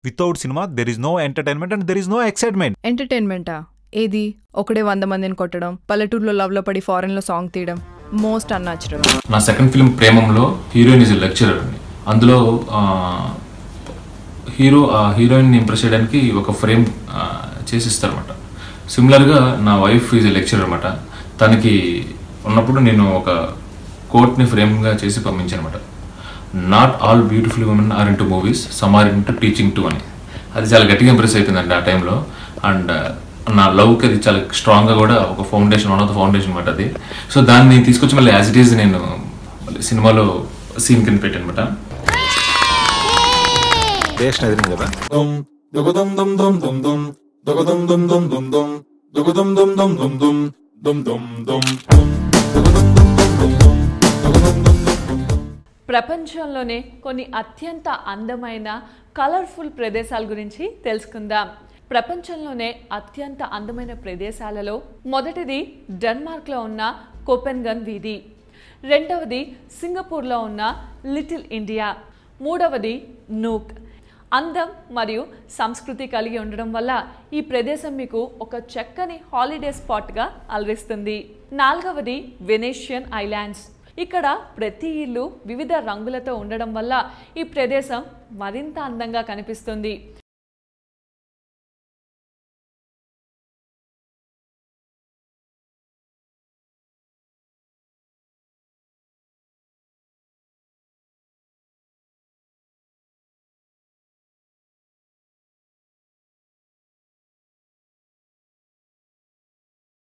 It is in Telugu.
Without cinema, there is no entertainment and there is no excitement. ఎంటర్టైన్మెంటా? ఏది? ఒకడే 100 మందిని కొట్టడం, పల్లెటూరులో లవ్లో పడి ఫారెన్లో సాంగ్ తీయడం, మోస్ట్ అన్యాచురల్. నా సెకండ్ ఫిల్మ్ ప్రేమంలో హీరోయిన్ ఈజ్ లెక్చరర్ అండి. అందులో హీరోయిన్ని ఇంప్రెస్ చేయడానికి ఒక ఫ్రేమ్ చేసిస్తారన్నమాట. సిమిలర్గా నా వైఫ్ ఈజ్ లెక్చరర్ అనమాట. తనకి ఉన్నప్పుడు నేను ఒక కోట్ని ఫ్రేమ్గా చేసి పంపించాను అనమాట. Not all beautiful women are into movies, some are into teaching too అని. అది చాలా గట్టిగా ఇంప్రెస్ అయిపోయిందండి ఆ టైంలో. అండ్ నా లవ్కి అది చాలా స్ట్రాంగ్గా కూడా ఒక foundation, one of the foundation అనమాట అది. సో దాన్ని తీసుకొచ్చి మళ్ళీ యాజ్ ఇట్ ఈజ్ నేను సినిమాలో సీన్ కింద పెట్టాను అనమాట. ప్రపంచంలోనే కొన్ని అత్యంత అందమైన కలర్ఫుల్ ప్రదేశాల గురించి తెలుసుకుందాం. ప్రపంచంలోనే అత్యంత అందమైన ప్రదేశాలలో మొదటిది డెన్మార్క్లో ఉన్న కోపెన్గన్ వీధి, రెండవది సింగపూర్లో ఉన్న లిటిల్ ఇండియా, మూడవది నూక్. అందం మరియు సంస్కృతి కలిగి ఉండడం వల్ల ఈ ప్రదేశం మీకు ఒక చక్కని హాలిడే స్పాట్గా అలరిస్తుంది. నాలుగవది వెనేషియన్ ఐలాండ్స్. ఇక్కడ ప్రతి ఇల్లు వివిధ రంగులతో ఉండడం వల్ల ఈ ప్రదేశం మరింత అందంగా కనిపిస్తుంది.